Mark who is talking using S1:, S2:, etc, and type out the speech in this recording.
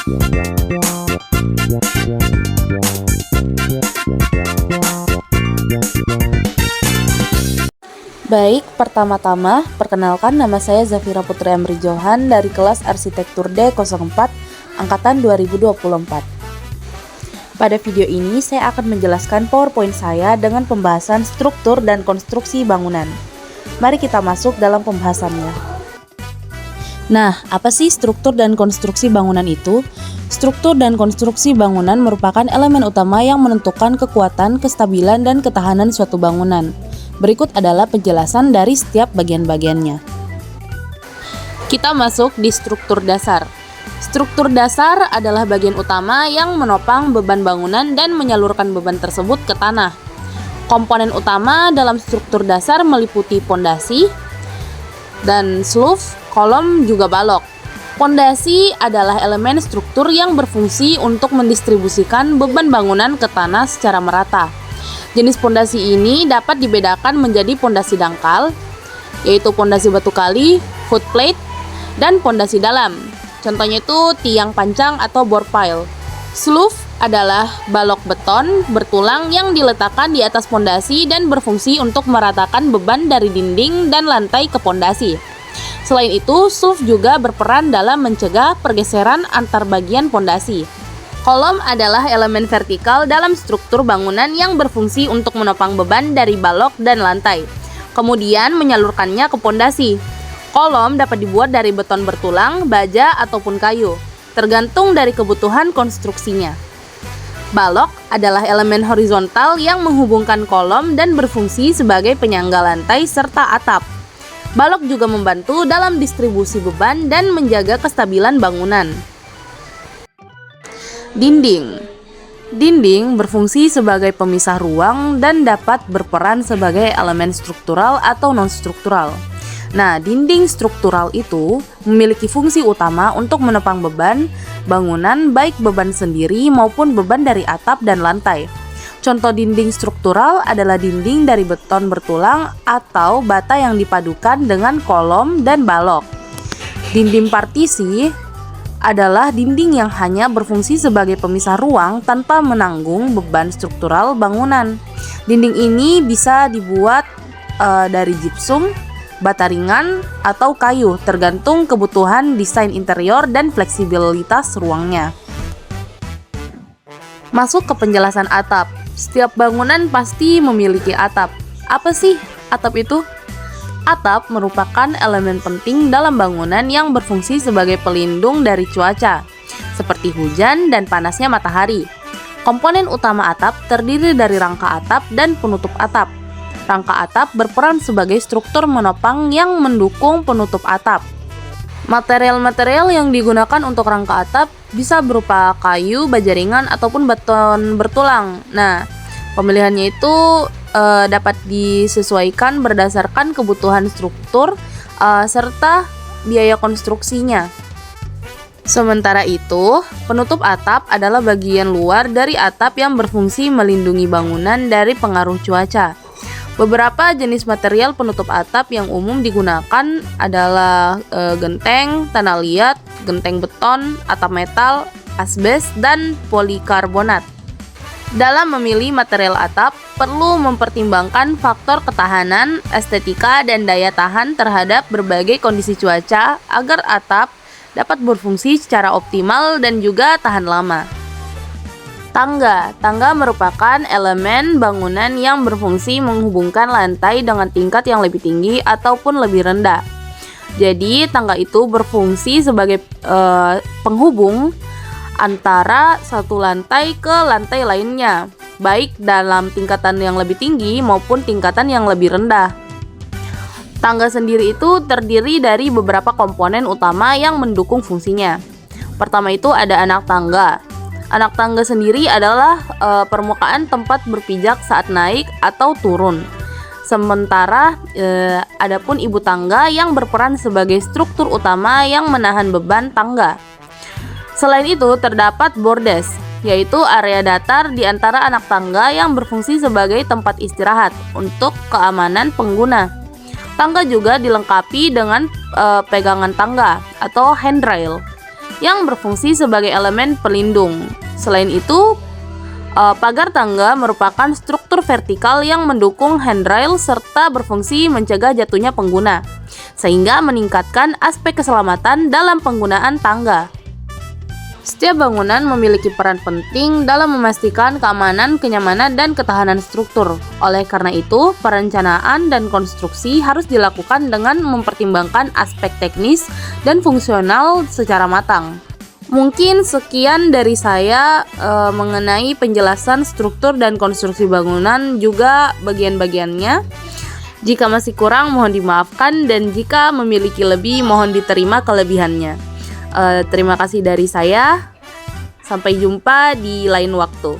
S1: Baik, pertama-tama perkenalkan, nama saya Zafira Putri Amri Johan dari kelas Arsitektur D04 angkatan 2024. Pada video ini saya akan menjelaskan PowerPoint saya dengan pembahasan struktur dan konstruksi bangunan. Mari kita masuk dalam pembahasannya. Nah, apa sih struktur dan konstruksi bangunan itu? Struktur dan konstruksi bangunan merupakan elemen utama yang menentukan kekuatan, kestabilan, dan ketahanan suatu bangunan. Berikut adalah penjelasan dari setiap bagian-bagiannya. Kita masuk di struktur dasar. Struktur dasar adalah bagian utama yang menopang beban bangunan dan menyalurkan beban tersebut ke tanah. Komponen utama dalam struktur dasar meliputi pondasi dan sloof, kolom, juga balok. Pondasi adalah elemen struktur yang berfungsi untuk mendistribusikan beban bangunan ke tanah secara merata. Jenis pondasi ini dapat dibedakan menjadi pondasi dangkal, yaitu pondasi batu kali, footplate, dan pondasi dalam. Contohnya itu tiang pancang atau bore pile. Sloof adalah balok beton bertulang yang diletakkan di atas pondasi dan berfungsi untuk meratakan beban dari dinding dan lantai ke pondasi. Selain itu, sloof juga berperan dalam mencegah pergeseran antar bagian pondasi. Kolom adalah elemen vertikal dalam struktur bangunan yang berfungsi untuk menopang beban dari balok dan lantai, kemudian menyalurkannya ke pondasi. Kolom dapat dibuat dari beton bertulang, baja, ataupun kayu, tergantung dari kebutuhan konstruksinya. Balok adalah elemen horizontal yang menghubungkan kolom dan berfungsi sebagai penyangga lantai serta atap. Balok juga membantu dalam distribusi beban dan menjaga kestabilan bangunan. Dinding berfungsi sebagai pemisah ruang dan dapat berperan sebagai elemen struktural atau non-struktural. Nah, dinding struktural itu memiliki fungsi utama untuk menopang beban bangunan, baik beban sendiri maupun beban dari atap dan lantai. Contoh dinding struktural adalah dinding dari beton bertulang atau bata yang dipadukan dengan kolom dan balok. Dinding partisi adalah dinding yang hanya berfungsi sebagai pemisah ruang tanpa menanggung beban struktural bangunan. Dinding ini bisa dibuat dari gypsum, bata ringan, atau kayu, tergantung kebutuhan desain interior dan fleksibilitas ruangnya. Masuk ke penjelasan atap. Setiap bangunan pasti memiliki atap. Apa sih atap itu? Atap merupakan elemen penting dalam bangunan yang berfungsi sebagai pelindung dari cuaca, seperti hujan dan panasnya matahari. Komponen utama atap terdiri dari rangka atap dan penutup atap. Rangka atap berperan sebagai struktur menopang yang mendukung penutup atap. Material-material yang digunakan untuk rangka atap bisa berupa kayu, baja ringan, ataupun beton bertulang. Nah, pemilihannya itu dapat disesuaikan berdasarkan kebutuhan struktur serta biaya konstruksinya. Sementara itu, penutup atap adalah bagian luar dari atap yang berfungsi melindungi bangunan dari pengaruh cuaca. Beberapa jenis material penutup atap yang umum digunakan adalah genteng, tanah liat, genteng beton, atap metal, asbes, dan polikarbonat. Dalam memilih material atap, perlu mempertimbangkan faktor ketahanan, estetika, dan daya tahan terhadap berbagai kondisi cuaca agar atap dapat berfungsi secara optimal dan juga tahan lama. Tangga merupakan elemen bangunan yang berfungsi menghubungkan lantai dengan tingkat yang lebih tinggi ataupun lebih rendah. Jadi, tangga itu berfungsi sebagai penghubung antara satu lantai ke lantai lainnya, baik dalam tingkatan yang lebih tinggi maupun tingkatan yang lebih rendah. Tangga sendiri itu terdiri dari beberapa komponen utama yang mendukung fungsinya. Pertama itu ada anak tangga. Anak tangga sendiri adalah permukaan tempat berpijak saat naik atau turun. Sementara adapun ibu tangga yang berperan sebagai struktur utama yang menahan beban tangga. Selain itu terdapat bordes, yaitu area datar di antara anak tangga yang berfungsi sebagai tempat istirahat untuk keamanan pengguna. Tangga juga dilengkapi dengan pegangan tangga atau handrail. yang berfungsi sebagai elemen pelindung. Selain itu, pagar tangga merupakan struktur vertikal yang mendukung handrail serta berfungsi mencegah jatuhnya pengguna, sehingga meningkatkan aspek keselamatan dalam penggunaan tangga. Setiap bangunan memiliki peran penting dalam memastikan keamanan, kenyamanan, dan ketahanan struktur. Oleh karena itu, perencanaan dan konstruksi harus dilakukan dengan mempertimbangkan aspek teknis dan fungsional secara matang. Mungkin sekian dari saya mengenai penjelasan struktur dan konstruksi bangunan, juga bagian-bagiannya. Jika masih kurang, mohon dimaafkan, dan jika memiliki lebih, mohon diterima kelebihannya. Terima kasih dari saya. Sampai jumpa di lain waktu.